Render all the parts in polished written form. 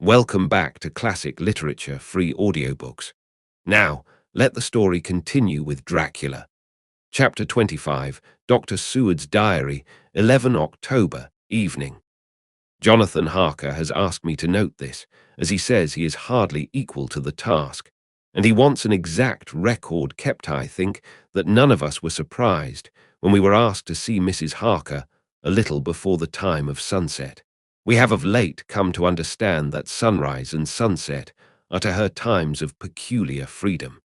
Welcome back to Classic Literature Free Audiobooks. Now, let the story continue with Dracula. Chapter 25, Dr. Seward's Diary, 11 October, evening. Jonathan Harker has asked me to note this, as he says he is hardly equal to the task, and he wants an exact record kept. I think that none of us were surprised when we were asked to see Mrs. Harker a little before the time of sunset. We have of late come to understand that sunrise and sunset are to her times of peculiar freedom,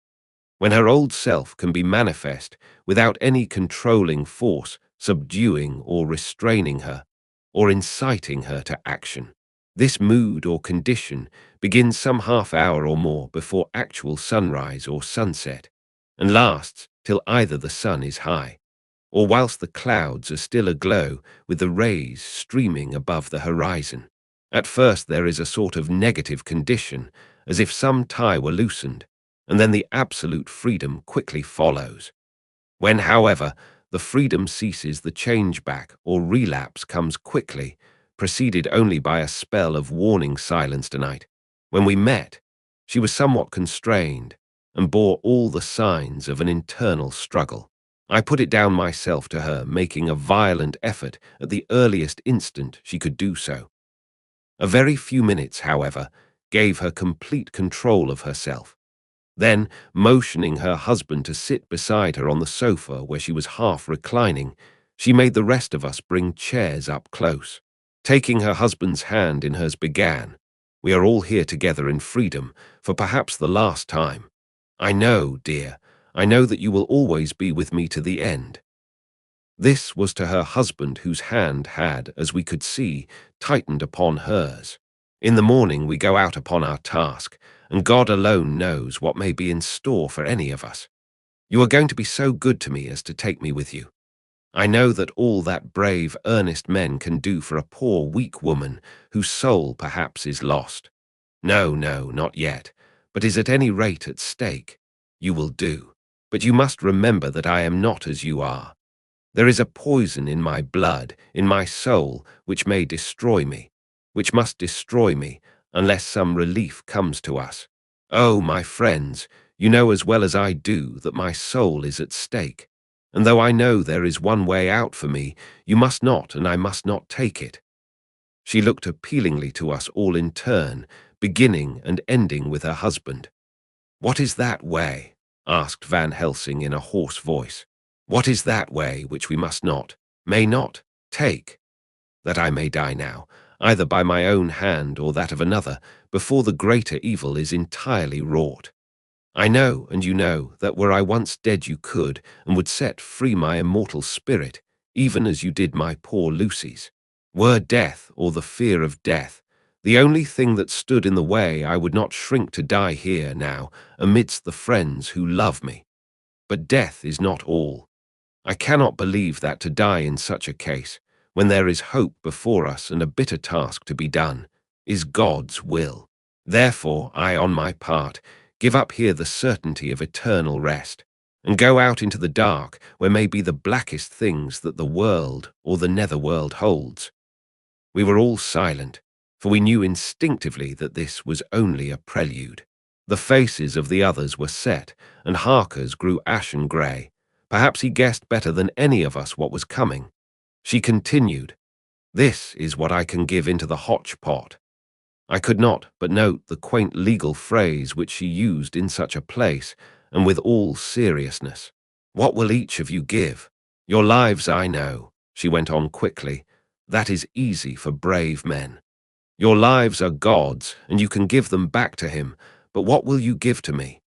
when her old self can be manifest without any controlling force subduing or restraining her, or inciting her to action. This mood or condition begins some half hour or more before actual sunrise or sunset, and lasts till either the sun is high, or whilst the clouds are still aglow with the rays streaming above the horizon. At first there is a sort of negative condition, as if some tie were loosened, and then the absolute freedom quickly follows. When, however, the freedom ceases, the change back or relapse comes quickly, preceded only by a spell of warning silence. Tonight, when we met, she was somewhat constrained and bore all the signs of an internal struggle. I put it down myself to her making a violent effort at the earliest instant she could do so. A very few minutes, however, gave her complete control of herself. Then, motioning her husband to sit beside her on the sofa where she was half reclining, she made the rest of us bring chairs up close. Taking her husband's hand in hers, began, "We are all here together in freedom, for perhaps the last time. I know, dear, I know that you will always be with me to the end." This was to her husband, whose hand had, as we could see, tightened upon hers. In the morning we go out upon our task, and God alone knows what may be in store for any of us. You are going to be so good to me as to take me with you. I know that all that brave, earnest men can do for a poor, weak woman whose soul perhaps is lost. No, not yet, but is at any rate at stake. You will do. But you must remember that I am not as you are. There is a poison in my blood, in my soul, which may destroy me, which must destroy me, unless some relief comes to us. Oh, my friends, you know as well as I do that my soul is at stake, and though I know there is one way out for me, you must not and I must not take it. She looked appealingly to us all in turn, beginning and ending with her husband. "What is that way?" asked Van Helsing in a hoarse voice. "What is that way which we must not, may not, take? That I may die now, either by my own hand or that of another, before the greater evil is entirely wrought. I know, and you know, that were I once dead you could, and would set free my immortal spirit, even as you did my poor Lucy's. Were death, or the fear of death, the only thing that stood in the way, I would not shrink to die here now, amidst the friends who love me. But death is not all. I cannot believe that to die in such a case, when there is hope before us and a bitter task to be done, is God's will. Therefore, I, on my part, give up here the certainty of eternal rest, and go out into the dark where may be the blackest things that the world or the netherworld holds." We were all silent, for we knew instinctively that this was only a prelude. The faces of the others were set, and Harker's grew ashen grey. Perhaps he guessed better than any of us what was coming. She continued, "This is what I can give into the hotch-pot." I could not but note the quaint legal phrase which she used in such a place, and with all seriousness. "What will each of you give? Your lives, I know," she went on quickly. "That is easy for brave men. Your lives are God's, and you can give them back to him, but what will you give to me?"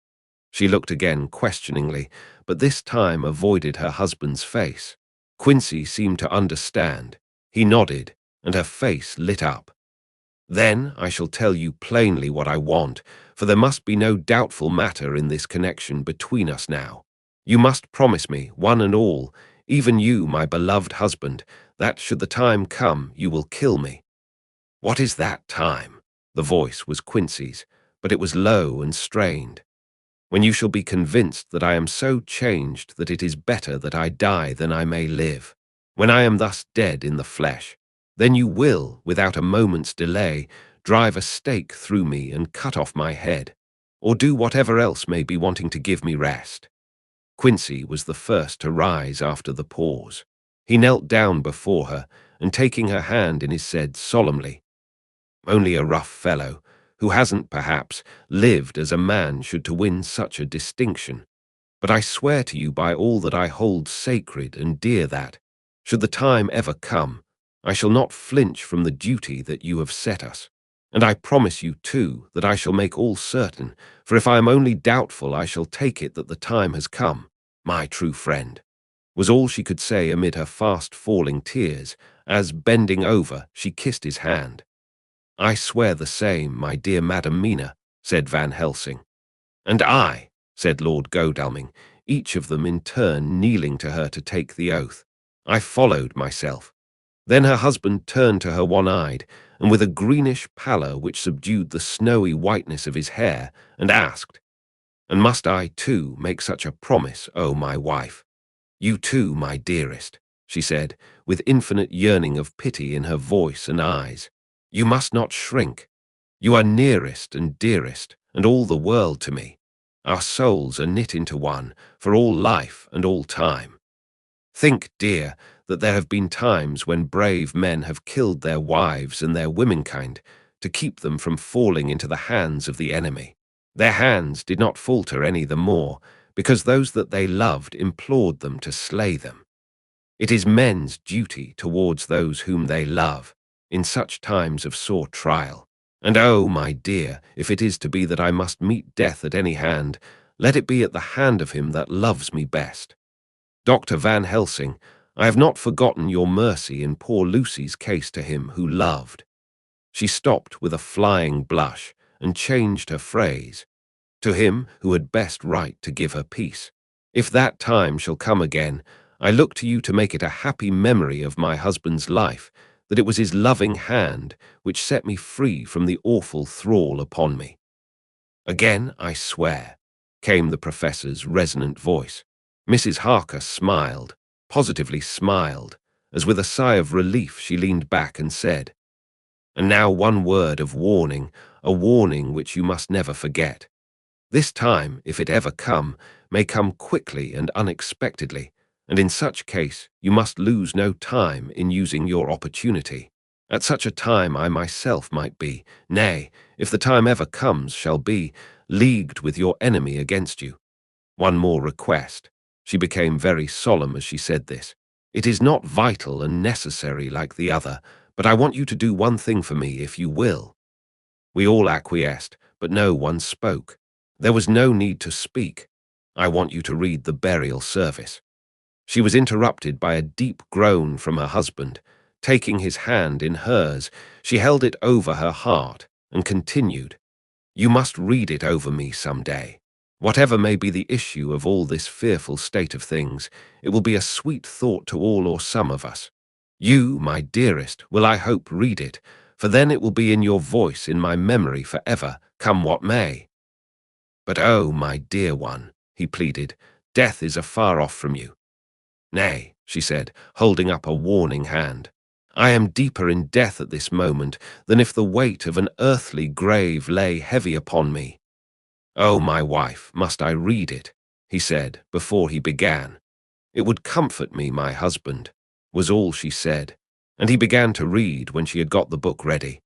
She looked again questioningly, but this time avoided her husband's face. Quincy seemed to understand. He nodded, and her face lit up. "Then I shall tell you plainly what I want, for there must be no doubtful matter in this connection between us now. You must promise me, one and all, even you, my beloved husband, that should the time come, you will kill me." "What is that time?" The voice was Quincy's, but it was low and strained. "When you shall be convinced that I am so changed that it is better that I die than I may live. When I am thus dead in the flesh, then you will, without a moment's delay, drive a stake through me and cut off my head, or do whatever else may be wanting to give me rest." Quincy was the first to rise after the pause. He knelt down before her, and taking her hand in his said solemnly, "Only a rough fellow, who hasn't, perhaps, lived as a man should to win such a distinction. But I swear to you by all that I hold sacred and dear that, should the time ever come, I shall not flinch from the duty that you have set us. And I promise you, too, that I shall make all certain, for if I am only doubtful I shall take it that the time has come, my true friend," was all she could say amid her fast-falling tears, as, bending over, she kissed his hand. "I swear the same, my dear Madam Mina," said Van Helsing. "And I," said Lord Godalming, each of them in turn kneeling to her to take the oath. "I followed myself." Then her husband turned to her one-eyed, and with a greenish pallor which subdued the snowy whiteness of his hair, and asked, "And must I, too, make such a promise, O my wife?" "You too, my dearest," she said, with infinite yearning of pity in her voice and eyes. "You must not shrink. You are nearest and dearest, and all the world to me. Our souls are knit into one, for all life and all time. Think, dear, that there have been times when brave men have killed their wives and their womenkind to keep them from falling into the hands of the enemy. Their hands did not falter any the more, because those that they loved implored them to slay them. It is men's duty towards those whom they love, in such times of sore trial. And oh, my dear, if it is to be that I must meet death at any hand, let it be at the hand of him that loves me best. Dr. Van Helsing, I have not forgotten your mercy in poor Lucy's case to him who loved." She stopped with a flying blush and changed her phrase. "To him who had best right to give her peace. If that time shall come again, I look to you to make it a happy memory of my husband's life, that it was his loving hand which set me free from the awful thrall upon me." "Again I swear," came the professor's resonant voice. Mrs. Harker smiled, positively smiled, as with a sigh of relief she leaned back and said, "And now one word of warning, a warning which you must never forget. This time, if it ever come, may come quickly and unexpectedly, and in such case you must lose no time in using your opportunity. At such a time I myself might be, nay, if the time ever comes shall be, leagued with your enemy against you. One more request." She became very solemn as she said this. "It is not vital and necessary like the other, but I want you to do one thing for me, if you will." We all acquiesced, but no one spoke. There was no need to speak. "I want you to read the burial service." She was interrupted by a deep groan from her husband. Taking his hand in hers, she held it over her heart and continued, "You must read it over me some day. Whatever may be the issue of all this fearful state of things, it will be a sweet thought to all or some of us. You, my dearest, will I hope read it, for then it will be in your voice in my memory forever, come what may." "But oh, my dear one," he pleaded, "death is afar off from you." "Nay," she said, holding up a warning hand. "I am deeper in death at this moment than if the weight of an earthly grave lay heavy upon me." "Oh, my wife, must I read it?" he said before he began. "It would comfort me, my husband," was all she said, and he began to read when she had got the book ready.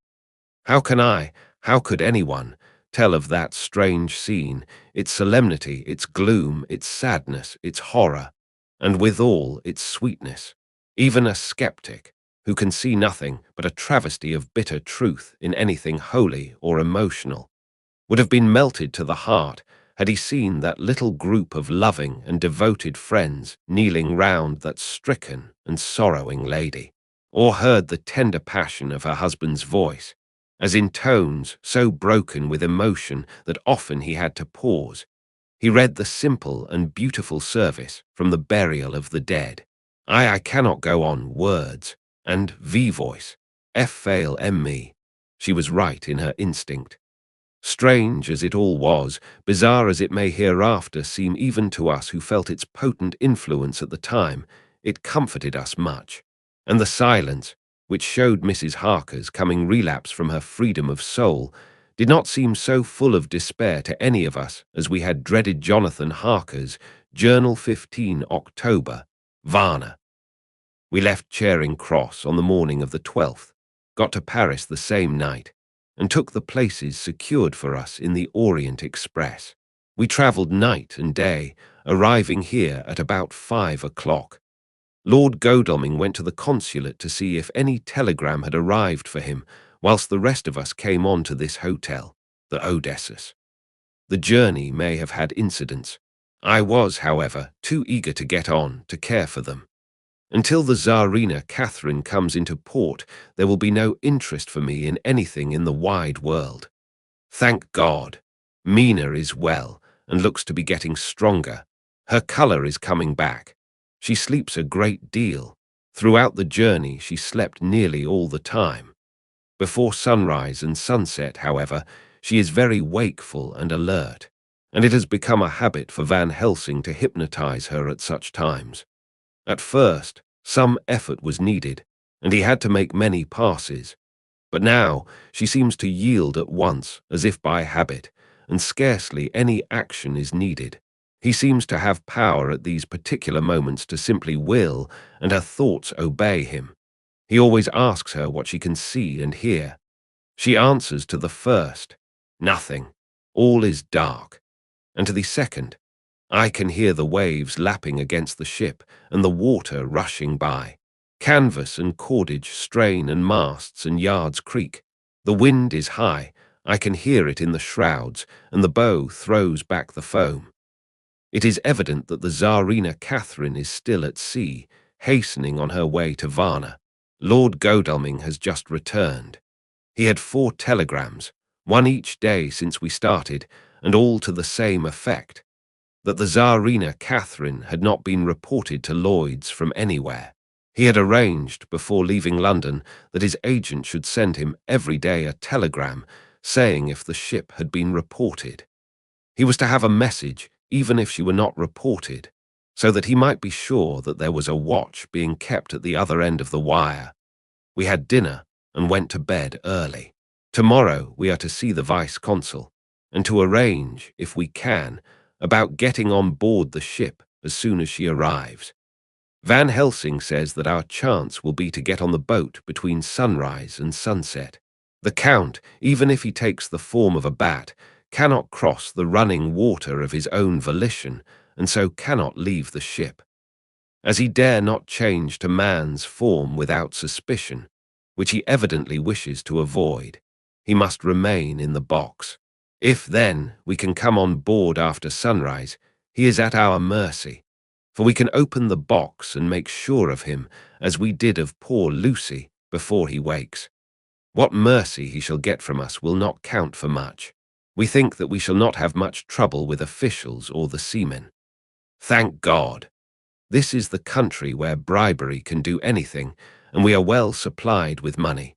How could anyone, tell of that strange scene, its solemnity, its gloom, its sadness, its horror, and withal its sweetness? Even a skeptic, who can see nothing but a travesty of bitter truth in anything holy or emotional, would have been melted to the heart had he seen that little group of loving and devoted friends kneeling round that stricken and sorrowing lady, or heard the tender passion of her husband's voice, as in tones so broken with emotion that often he had to pause, he read the simple and beautiful service from the burial of the dead. I cannot go on words, and V-voice, F fail me. She was right in her instinct. Strange as it all was, bizarre as it may hereafter seem even to us who felt its potent influence at the time, it comforted us much. And the silence, which showed Mrs. Harker's coming relapse from her freedom of soul, did not seem so full of despair to any of us as we had dreaded Jonathan Harker's Journal 15 October, Varna. We left Charing Cross on the morning of the 12th, got to Paris the same night, and took the places secured for us in the Orient Express. We travelled night and day, arriving here at about 5 o'clock. Lord Godalming went to the consulate to see if any telegram had arrived for him, whilst the rest of us came on to this hotel, the Odysseus. The journey may have had incidents. I was, however, too eager to get on to care for them. Until the Tsarina Catherine comes into port, there will be no interest for me in anything in the wide world. Thank God, Mina is well and looks to be getting stronger. Her colour is coming back. She sleeps a great deal. Throughout the journey, she slept nearly all the time. Before sunrise and sunset, however, she is very wakeful and alert, and it has become a habit for Van Helsing to hypnotize her at such times. At first, some effort was needed, and he had to make many passes, but now she seems to yield at once, as if by habit, and scarcely any action is needed. He seems to have power at these particular moments to simply will, and her thoughts obey him. He always asks her what she can see and hear. She answers to the first, nothing, all is dark, and to the second, I can hear the waves lapping against the ship and the water rushing by. Canvas and cordage strain and masts and yards creak. The wind is high, I can hear it in the shrouds, and the bow throws back the foam. It is evident that the Tsarina Catherine is still at sea, hastening on her way to Varna. Lord Godalming has just returned. He had 4 telegrams, one each day since we started, and all to the same effect, that the Tsarina Catherine had not been reported to Lloyd's from anywhere. He had arranged, before leaving London, that his agent should send him every day a telegram saying if the ship had been reported. He was to have a message, even if she were not reported, so that he might be sure that there was a watch being kept at the other end of the wire. We had dinner and went to bed early. Tomorrow we are to see the vice-consul, and to arrange, if we can, about getting on board the ship as soon as she arrives. Van Helsing says that our chance will be to get on the boat between sunrise and sunset. The Count, even if he takes the form of a bat, cannot cross the running water of his own volition, and so cannot leave the ship. As he dare not change to man's form without suspicion, which he evidently wishes to avoid, he must remain in the box. If, then, we can come on board after sunrise, he is at our mercy, for we can open the box and make sure of him, as we did of poor Lucy, before he wakes. What mercy he shall get from us will not count for much. We think that we shall not have much trouble with officials or the seamen. Thank God! This is the country where bribery can do anything, and we are well supplied with money.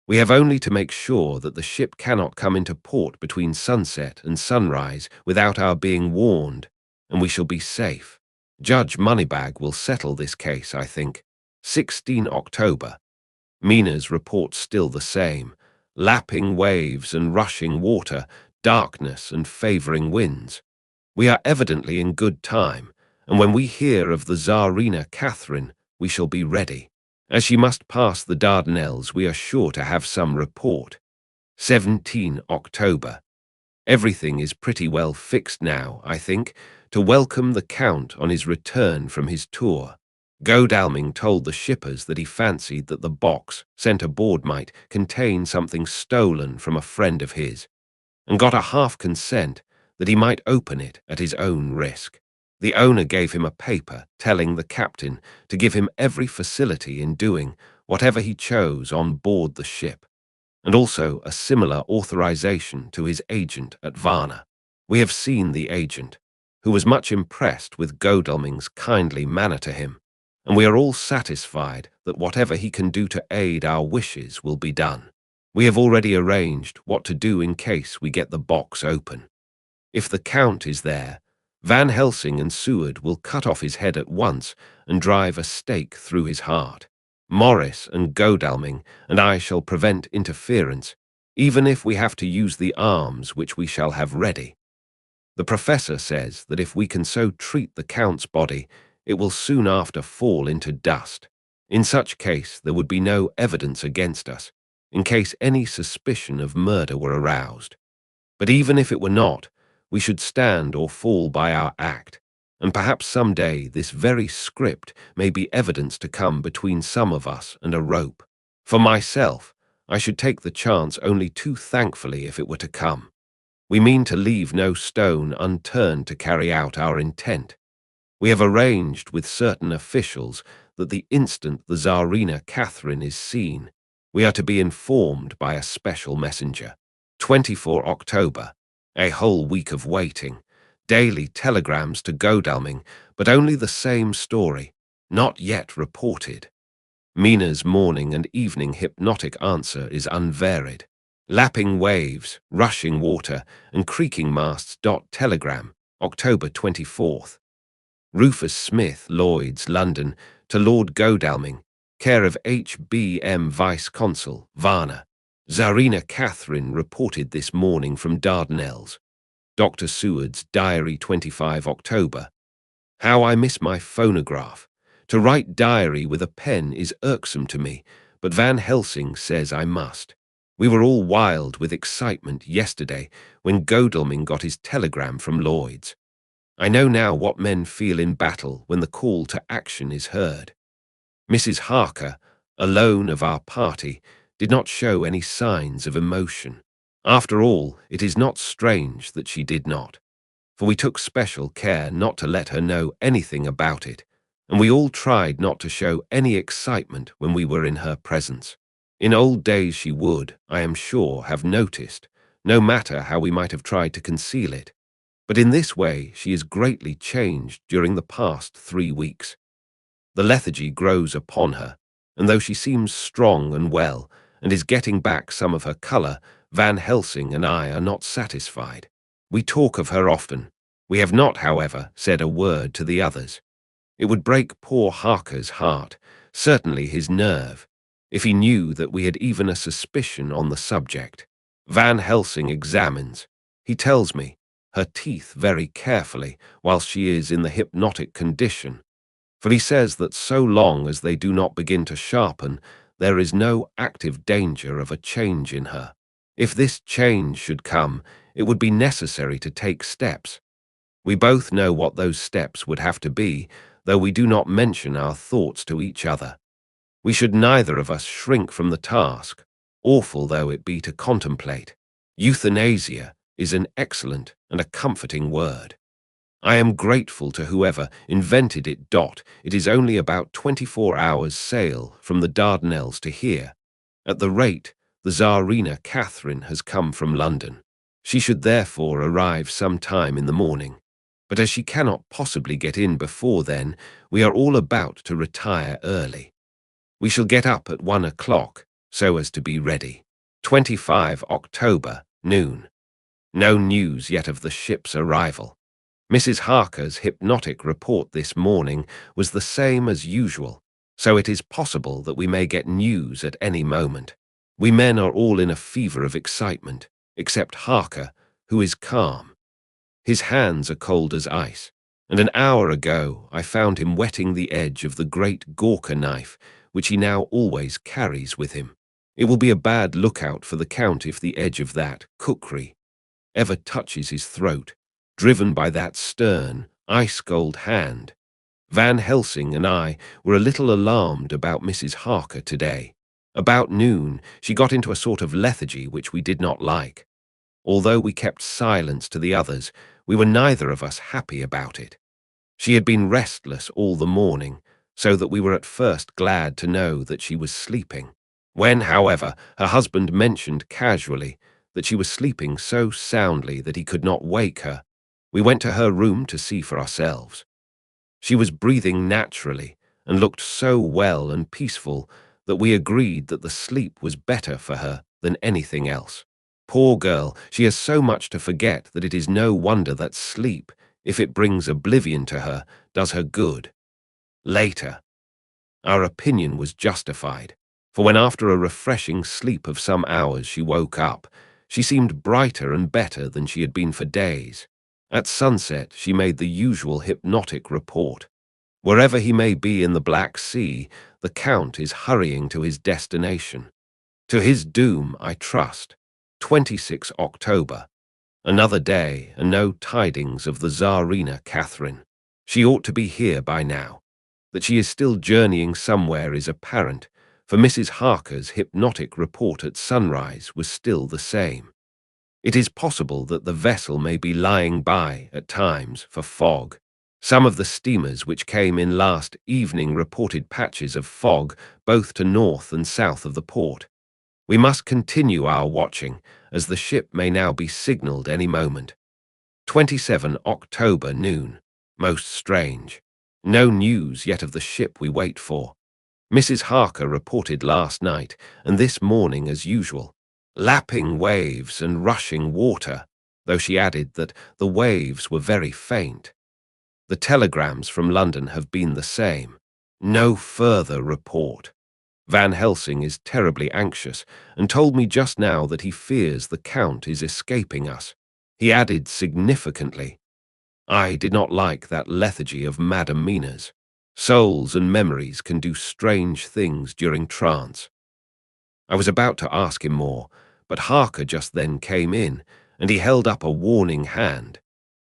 We have only to make sure that the ship cannot come into port between sunset and sunrise without our being warned, and we shall be safe. Judge Moneybag will settle this case, I think. 16 October. Mina's report still the same. Lapping waves and rushing water, darkness and favouring winds. We are evidently in good time, and when we hear of the Tsarina Catherine, we shall be ready. As she must pass the Dardanelles, we are sure to have some report. 17 October. Everything is pretty well fixed now, I think, to welcome the Count on his return from his tour. Godalming told the shippers that he fancied that the box sent aboard might contain something stolen from a friend of his, and got a half consent that he might open it at his own risk. The owner gave him a paper telling the captain to give him every facility in doing whatever he chose on board the ship, and also a similar authorization to his agent at Varna. We have seen the agent, who was much impressed with Godalming's kindly manner to him, and we are all satisfied that whatever he can do to aid our wishes will be done. We have already arranged what to do in case we get the box open. If the Count is there, Van Helsing and Seward will cut off his head at once and drive a stake through his heart. Morris and Godalming and I shall prevent interference, even if we have to use the arms which we shall have ready. The professor says that if we can so treat the Count's body, it will soon after fall into dust. In such case, there would be no evidence against us, in case any suspicion of murder were aroused. But even if it were not, we should stand or fall by our act, and perhaps some day this very script may be evidence to come between some of us and a rope. For myself, I should take the chance only too thankfully if it were to come. We mean to leave no stone unturned to carry out our intent. We have arranged with certain officials that the instant the Tsarina Catherine is seen, we are to be informed by a special messenger. 24 October, a whole week of waiting, daily telegrams to Godalming, but only the same story, not yet reported. Mina's morning and evening hypnotic answer is unvaried. Lapping waves, rushing water, and creaking masts. Telegram, October 24th. Rufus Smith, Lloyd's, London, to Lord Godalming, care of H.B.M. Vice-Consul, Varna. Tsarina Catherine reported this morning from Dardanelles. Dr. Seward's Diary, 25 October. How I miss my phonograph. To write diary with a pen is irksome to me, but Van Helsing says I must. We were all wild with excitement yesterday when Godalming got his telegram from Lloyd's. I know now what men feel in battle when the call to action is heard. Mrs. Harker, alone of our party, did not show any signs of emotion. After all, it is not strange that she did not, for we took special care not to let her know anything about it, and we all tried not to show any excitement when we were in her presence. In old days she would, I am sure, have noticed, no matter how we might have tried to conceal it. But in this way she is greatly changed during the past 3 weeks. The lethargy grows upon her, and though she seems strong and well, and is getting back some of her colour, Van Helsing and I are not satisfied. We talk of her often. We have not, however, said a word to the others. It would break poor Harker's heart, certainly his nerve, if he knew that we had even a suspicion on the subject. Van Helsing examines, he tells me, her teeth very carefully whilst she is in the hypnotic condition, for he says that so long as they do not begin to sharpen, there is no active danger of a change in her. If this change should come, it would be necessary to take steps. We both know what those steps would have to be, though we do not mention our thoughts to each other. We should neither of us shrink from the task, awful though it be to contemplate. Euthanasia is an excellent and a comforting word. I am grateful to whoever invented it. It is only about 24 hours' sail from the Dardanelles to here. At the rate, the Tsarina Catherine has come from London. She should therefore arrive some time in the morning. But as she cannot possibly get in before then, we are all about to retire early. We shall get up at 1 o'clock, so as to be ready. 25 October, noon. No news yet of the ship's arrival. Mrs. Harker's hypnotic report this morning was the same as usual, so it is possible that we may get news at any moment. We men are all in a fever of excitement, except Harker, who is calm. His hands are cold as ice, and an hour ago I found him wetting the edge of the great Gawker knife, which he now always carries with him. It will be a bad lookout for the Count if the edge of that kukri ever touches his throat, driven by that stern, ice-cold hand. Van Helsing and I were a little alarmed about Mrs. Harker today. About noon, she got into a sort of lethargy which we did not like. Although we kept silence to the others, we were neither of us happy about it. She had been restless all the morning, so that we were at first glad to know that she was sleeping. When, however, her husband mentioned casually that she was sleeping so soundly that he could not wake her, we went to her room to see for ourselves. She was breathing naturally and looked so well and peaceful that we agreed that the sleep was better for her than anything else. Poor girl, she has so much to forget that it is no wonder that sleep, if it brings oblivion to her, does her good. Later. Our opinion was justified, for when after a refreshing sleep of some hours she woke up, she seemed brighter and better than she had been for days. At sunset she made the usual hypnotic report. Wherever he may be in the Black Sea, the Count is hurrying to his destination. To his doom, I trust. 26 October. Another day, and no tidings of the Tsarina Catherine. She ought to be here by now. That she is still journeying somewhere is apparent, for Mrs. Harker's hypnotic report at sunrise was still the same. It is possible that the vessel may be lying by, at times, for fog. Some of the steamers which came in last evening reported patches of fog both to north and south of the port. We must continue our watching, as the ship may now be signalled any moment. 27 October noon. Most strange. No news yet of the ship we wait for. Mrs. Harker reported last night, and this morning as usual. Lapping waves and rushing water, though she added that the waves were very faint. The telegrams from London have been the same. No further report. Van Helsing is terribly anxious and told me just now that he fears the Count is escaping us. He added significantly, "I did not like that lethargy of Madam Mina's. Souls and memories can do strange things during trance." I was about to ask him more, but Harker just then came in, and he held up a warning hand.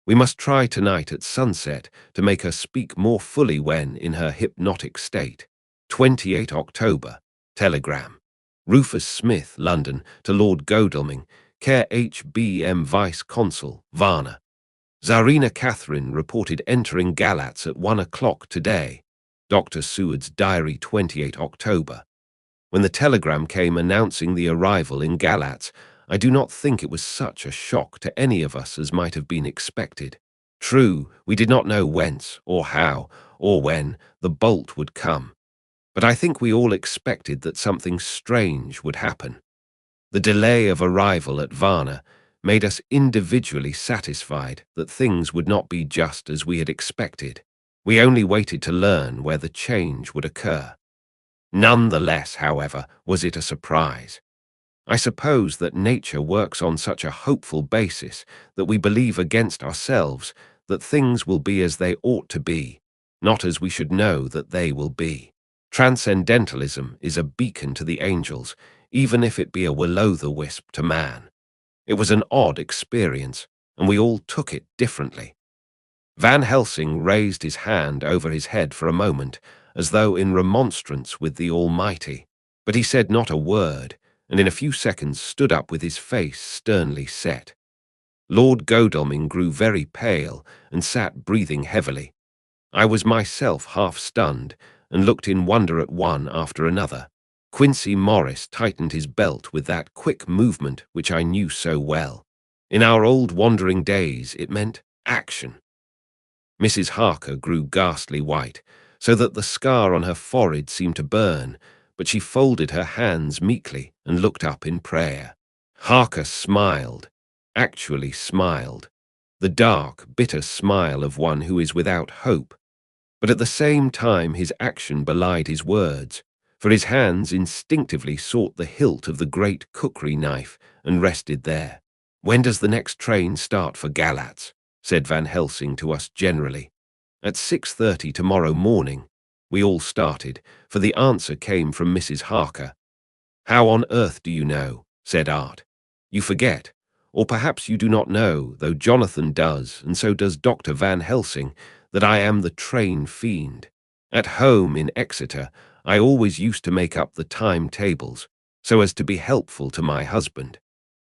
We must try tonight at sunset to make her speak more fully when in her hypnotic state. 28 October. Telegram. Rufus Smith, London, to Lord Godalming, care HBM Vice Consul, Varna. Tsarina Catherine reported entering Galatz at 1 o'clock today. Dr. Seward's diary, 28 October. When the telegram came announcing the arrival in Galatz, I do not think it was such a shock to any of us as might have been expected. True, we did not know whence, or how, or when the bolt would come. But I think we all expected that something strange would happen. The delay of arrival at Varna made us individually satisfied that things would not be just as we had expected. We only waited to learn where the change would occur. None the less, however, was it a surprise. I suppose that nature works on such a hopeful basis that we believe against ourselves that things will be as they ought to be, not as we should know that they will be. Transcendentalism is a beacon to the angels, even if it be a will-o'-the-wisp to man. It was an odd experience, and we all took it differently. Van Helsing raised his hand over his head for a moment, as though in remonstrance with the Almighty, but he said not a word, and in a few seconds stood up with his face sternly set. Lord Godalming grew very pale and sat breathing heavily. I was myself half stunned, and looked in wonder at one after another. Quincy Morris tightened his belt with that quick movement which I knew so well. In our old wandering days it meant action. Mrs. Harker grew ghastly white, so that the scar on her forehead seemed to burn, but she folded her hands meekly and looked up in prayer. Harker smiled, actually smiled, the dark, bitter smile of one who is without hope. But at the same time his action belied his words, for his hands instinctively sought the hilt of the great cookery knife and rested there. "When does the next train start for Galatz?" said Van Helsing to us generally. "At 6:30 tomorrow morning." We all started, for the answer came from Mrs. Harker. "How on earth do you know?" said Art. "You forget, or perhaps you do not know, though Jonathan does, and so does Dr. Van Helsing, that I am the train fiend. At home in Exeter, I always used to make up the timetables, so as to be helpful to my husband.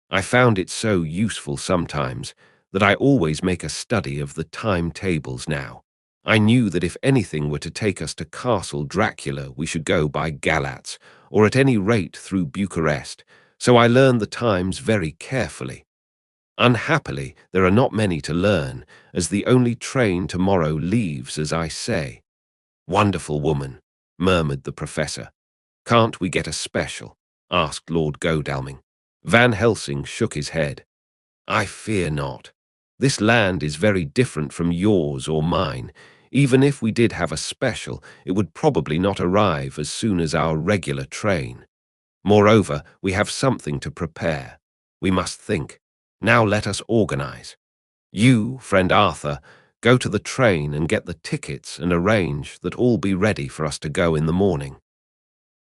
I found it so useful sometimes that I always make a study of the timetables now. I knew that if anything were to take us to Castle Dracula, we should go by Galatz, or at any rate through Bucharest, so I learned the times very carefully. Unhappily, there are not many to learn, as the only train tomorrow leaves, as I say." "Wonderful woman," murmured the professor. "Can't we get a special?" asked Lord Godalming. Van Helsing shook his head. "I fear not. This land is very different from yours or mine. Even if we did have a special, it would probably not arrive as soon as our regular train. Moreover, we have something to prepare. We must think. Now let us organize. You, friend Arthur, go to the train and get the tickets and arrange that all be ready for us to go in the morning.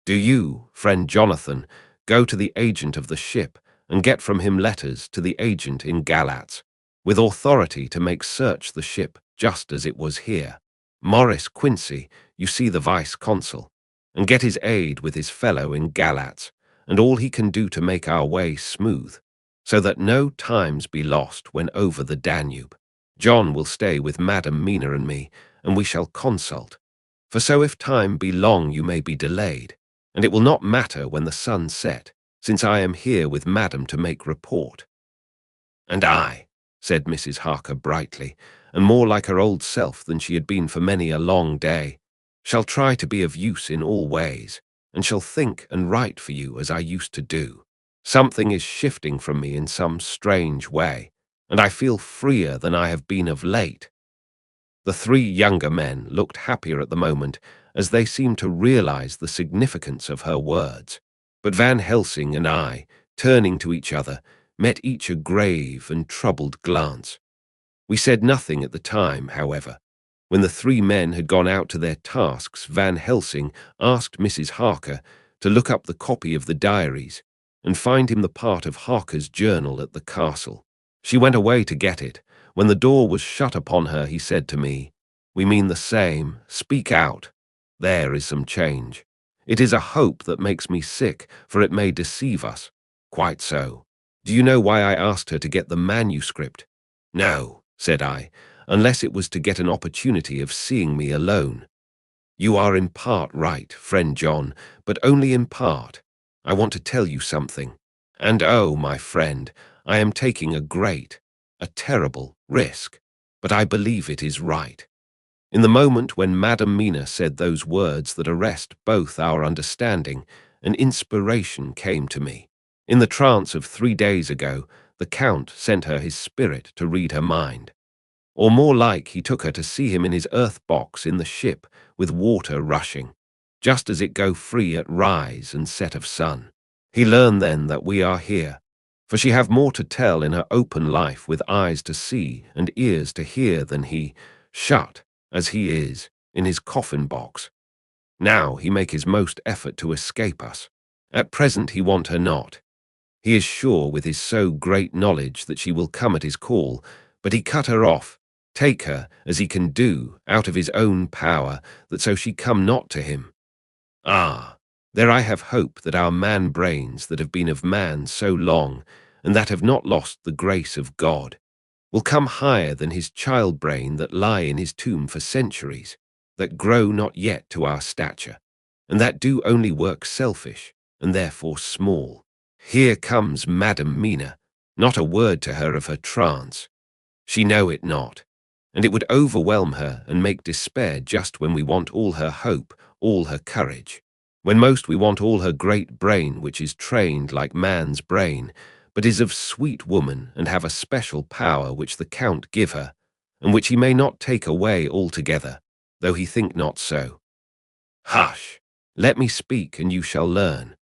Do you, friend Jonathan, go to the agent of the ship and get from him letters to the agent in Galatz, with authority to make search the ship just as it was here. Maurice Quincy, you see the vice-consul, and get his aid with his fellow in Galatz, and all he can do to make our way smooth, so that no times be lost when over the Danube. John will stay with Madam Mina and me, and we shall consult. For so if time be long you may be delayed, and it will not matter when the sun set, since I am here with Madam to make report. And I, said Mrs. Harker brightly, and more like her old self than she had been for many a long day, shall try to be of use in all ways, and shall think and write for you as I used to do. Something is shifting from me in some strange way, and I feel freer than I have been of late. The three younger men looked happier at the moment, as they seemed to realize the significance of her words. But Van Helsing and I, turning to each other, met each a grave and troubled glance. We said nothing at the time, however. When the three men had gone out to their tasks, Van Helsing asked Mrs. Harker to look up the copy of the diaries and find him the part of Harker's journal at the castle. She went away to get it. When the door was shut upon her, he said to me, "We mean the same. Speak out. There is some change. It is a hope that makes me sick, for it may deceive us." Quite so. Do you know why I asked her to get the manuscript? No, said I, unless it was to get an opportunity of seeing me alone. You are in part right, friend John, but only in part. I want to tell you something. And oh, my friend, I am taking a terrible risk, but I believe it is right. In the moment when Madam Mina said those words that arrest both our understanding, an inspiration came to me. In the trance of 3 days ago, the Count sent her his spirit to read her mind. Or more like, he took her to see him in his earth box in the ship, with water rushing, just as it go free at rise and set of sun. He learned then that we are here, for she have more to tell in her open life with eyes to see and ears to hear than he, shut, as he is, in his coffin box. Now he make his most effort to escape us. At present he want her not. He is sure with his so great knowledge that she will come at his call, but he cut her off, take her, as he can do, out of his own power, that so she come not to him. Ah, there I have hope that our man-brains that have been of man so long, and that have not lost the grace of God, will come higher than his child-brain that lie in his tomb for centuries, that grow not yet to our stature, and that do only work selfish, and therefore small. Here comes Madam Mina, not a word to her of her trance. She know it not, and it would overwhelm her and make despair just when we want all her hope, all her courage, when most we want all her great brain, which is trained like man's brain, but is of sweet woman and have a special power which the Count give her, and which he may not take away altogether, though he think not so. Hush! Let me speak, and you shall learn.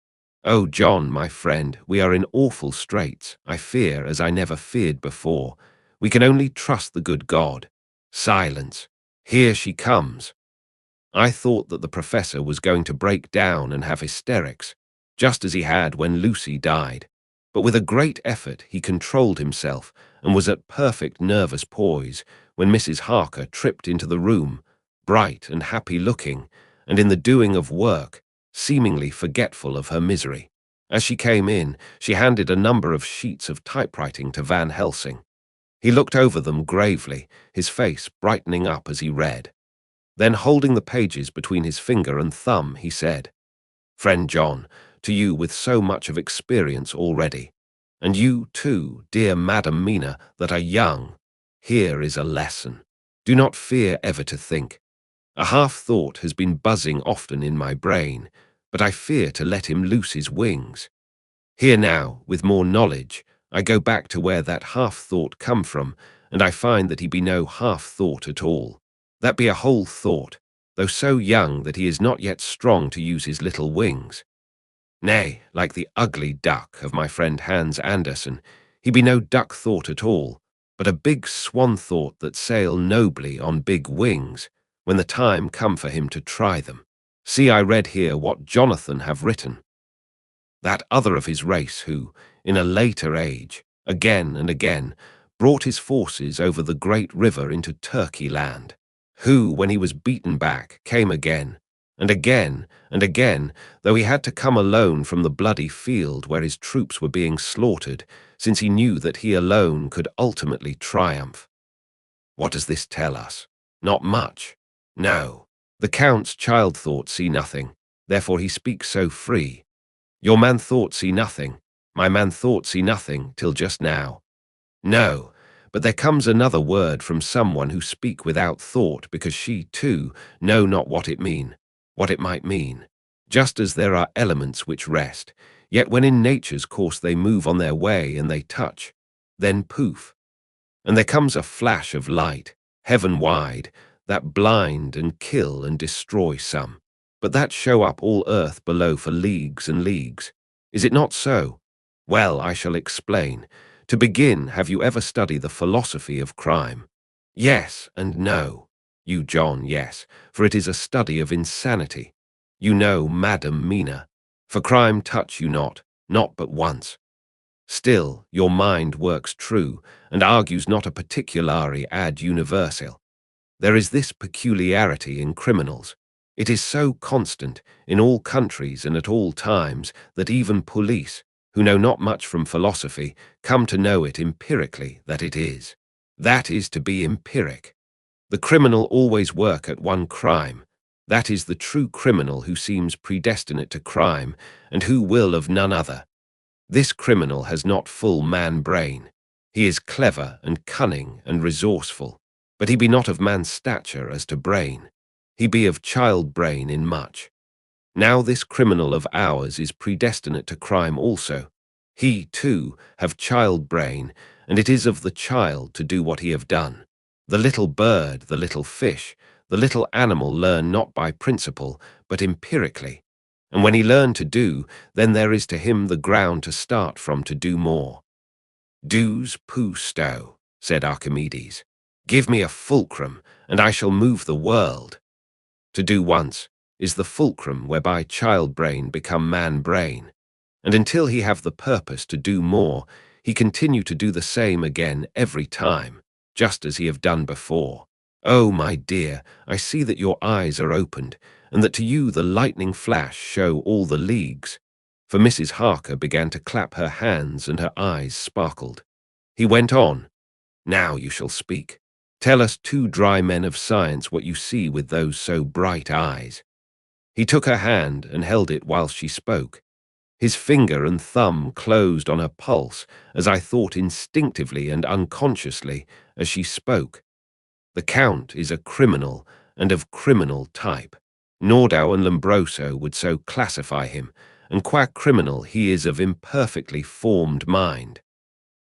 Oh, John, my friend, we are in awful straits, I fear, as I never feared before. We can only trust the good God. Silence. Here she comes. I thought that the professor was going to break down and have hysterics, just as he had when Lucy died. But with a great effort he controlled himself and was at perfect nervous poise when Mrs. Harker tripped into the room, bright and happy-looking, and in the doing of work, seemingly forgetful of her misery. As she came in, she handed a number of sheets of typewriting to Van Helsing. He looked over them gravely, his face brightening up as he read. Then, holding the pages between his finger and thumb, he said, "Friend John, to you with so much of experience already, and you, too, dear Madam Mina, that are young, here is a lesson. Do not fear ever to think. A half-thought has been buzzing often in my brain, but I fear to let him loose his wings. Here now, with more knowledge, I go back to where that half-thought come from, and I find that he be no half-thought at all. That be a whole thought, though so young that he is not yet strong to use his little wings. Nay, like the ugly duck of my friend Hans Andersen, he be no duck thought at all, but a big swan thought that sail nobly on big wings, when the time come for him to try them. See, I read here what Jonathan have written. That other of his race who, in a later age, again and again, brought his forces over the great river into Turkey land, who, when he was beaten back, came again, and again, and again, though he had to come alone from the bloody field where his troops were being slaughtered, since he knew that he alone could ultimately triumph. What does this tell us? Not much. No. The Count's child thought see nothing, therefore he speaks so free. Your man thought see nothing, my man thought see nothing, till just now. No, but there comes another word from someone who speak without thought, because she, too, know not what it might mean. Just as there are elements which rest, yet when in nature's course they move on their way and they touch, then poof. And there comes a flash of light, heaven-wide, that blind and kill and destroy some, but that show up all earth below for leagues and leagues. Is it not so? Well, I shall explain. To begin, have you ever studied the philosophy of crime? Yes and no. You, John, yes, for it is a study of insanity. You know, Madam Mina, for crime touch you not but once. Still, your mind works true, and argues not a particulari ad universal. There is this peculiarity in criminals. It is so constant, in all countries and at all times, that even police, who know not much from philosophy, come to know it empirically that it is. That is to be empiric. The criminal always work at one crime. That is the true criminal who seems predestinate to crime, and who will of none other. This criminal has not full man brain. He is clever and cunning and resourceful, but he be not of man's stature as to brain. He be of child brain in much. Now this criminal of ours is predestinate to crime also. He, too, have child brain, and it is of the child to do what he have done. The little bird, the little fish, the little animal learn not by principle, but empirically. And when he learn to do, then there is to him the ground to start from to do more. Do's poo stow, said Archimedes. Give me a fulcrum, and I shall move the world. To do once is the fulcrum whereby child brain become man brain, and until he have the purpose to do more, he continue to do the same again every time, just as he have done before. Oh, my dear, I see that your eyes are opened, and that to you the lightning flash show all the leagues. For Mrs. Harker began to clap her hands and her eyes sparkled. He went on. Now you shall speak. Tell us two dry men of science what you see with those so bright eyes. He took her hand and held it while she spoke. His finger and thumb closed on her pulse, as I thought instinctively and unconsciously, as she spoke. The Count is a criminal, and of criminal type. Nordau and Lombroso would so classify him, and qua criminal he is of imperfectly formed mind.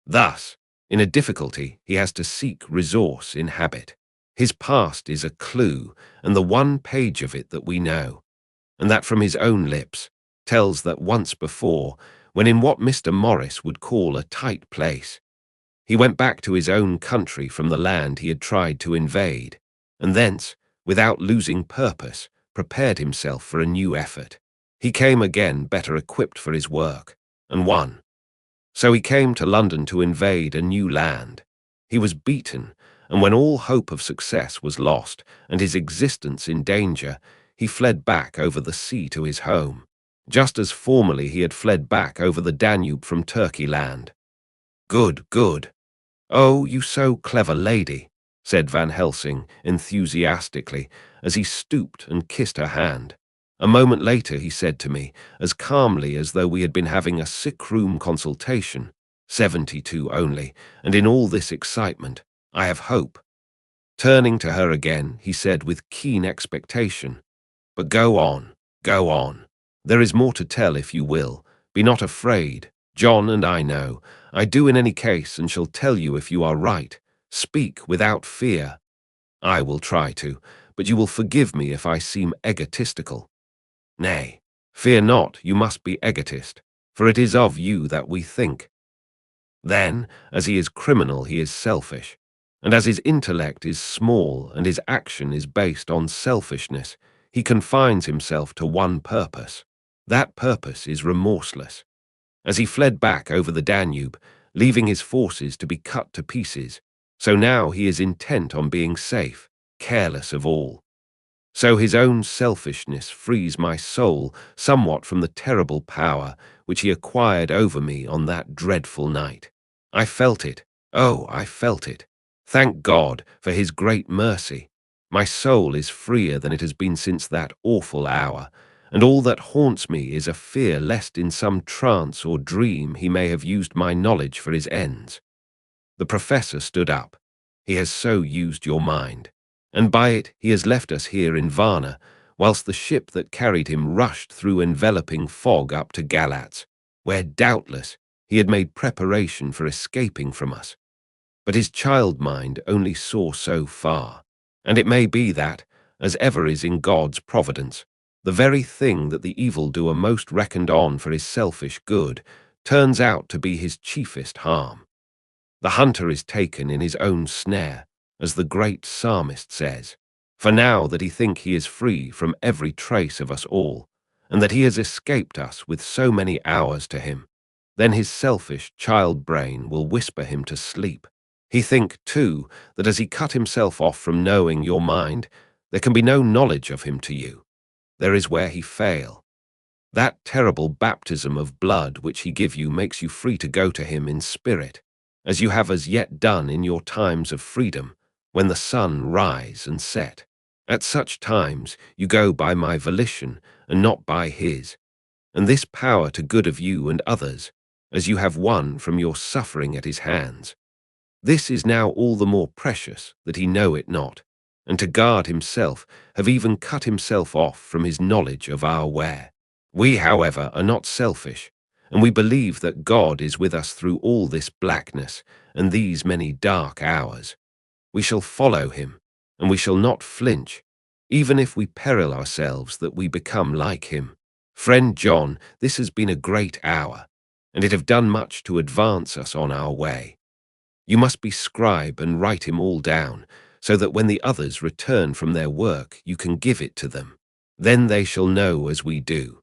Thus, in a difficulty he has to seek resource in habit. His past is a clue, and the one page of it that we know, and that from his own lips, tells that once before, when in what Mr. Morris would call a tight place, he went back to his own country from the land he had tried to invade, and thence, without losing purpose, prepared himself for a new effort. He came again better equipped for his work, and won. So he came to London to invade a new land. He was beaten, and when all hope of success was lost and his existence in danger, he fled back over the sea to his home, just as formerly he had fled back over the Danube from Turkey land. Good, good. Oh, you so clever lady, said Van Helsing enthusiastically, as he stooped and kissed her hand. A moment later he said to me, as calmly as though we had been having a sick-room consultation, 72 only, and in all this excitement, I have hope. Turning to her again, he said with keen expectation, but go on, go on. There is more to tell if you will. Be not afraid. John and I know. I do in any case, and shall tell you if you are right. Speak without fear. I will try to, but you will forgive me if I seem egotistical. Nay, fear not, you must be egotist, for it is of you that we think. Then, as he is criminal, he is selfish, and as his intellect is small and his action is based on selfishness, he confines himself to one purpose. That purpose is remorseless. As he fled back over the Danube, leaving his forces to be cut to pieces, so now he is intent on being safe, careless of all. So his own selfishness frees my soul somewhat from the terrible power which he acquired over me on that dreadful night. I felt it. Oh, I felt it. Thank God for his great mercy. My soul is freer than it has been since that awful hour, and all that haunts me is a fear lest in some trance or dream he may have used my knowledge for his ends. The professor stood up. He has so used your mind, and by it he has left us here in Varna, whilst the ship that carried him rushed through enveloping fog up to Galatz, where doubtless he had made preparation for escaping from us. But his child mind only saw so far, and it may be that, as ever is in God's providence, the very thing that the evildoer most reckoned on for his selfish good turns out to be his chiefest harm. The hunter is taken in his own snare, as the great psalmist says, for now that he think he is free from every trace of us all, and that he has escaped us with so many hours to him, then his selfish child brain will whisper him to sleep. He think, too, that as he cut himself off from knowing your mind, there can be no knowledge of him to you. There is where he fail. That terrible baptism of blood which he give you makes you free to go to him in spirit, as you have as yet done in your times of freedom, when the sun rise and set. At such times you go by my volition, and not by his, and this power to good of you and others, as you have won from your suffering at his hands. This is now all the more precious that he know it not, and to guard himself have even cut himself off from his knowledge of our where. We, however, are not selfish, and we believe that God is with us through all this blackness and these many dark hours. We shall follow him, and we shall not flinch, even if we peril ourselves that we become like him. Friend John, this has been a great hour, and it have done much to advance us on our way. You must be scribe and write him all down, so that when the others return from their work you can give it to them. Then they shall know as we do.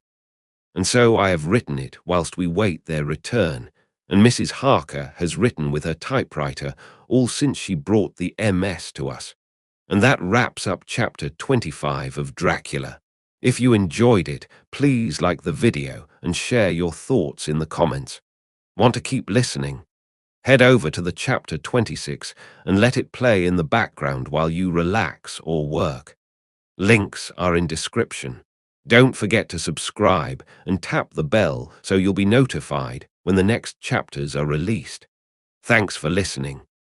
And so I have written it whilst we wait their return, and Mrs. Harker has written with her typewriter all since she brought the MS to us. And that wraps up chapter 25 of Dracula. If you enjoyed it, please like the video and share your thoughts in the comments. Want to keep listening? Head over to the chapter 26 and let it play in the background while you relax or work. Links are in description. Don't forget to subscribe and tap the bell so you'll be notified when the next chapters are released. Thanks for listening.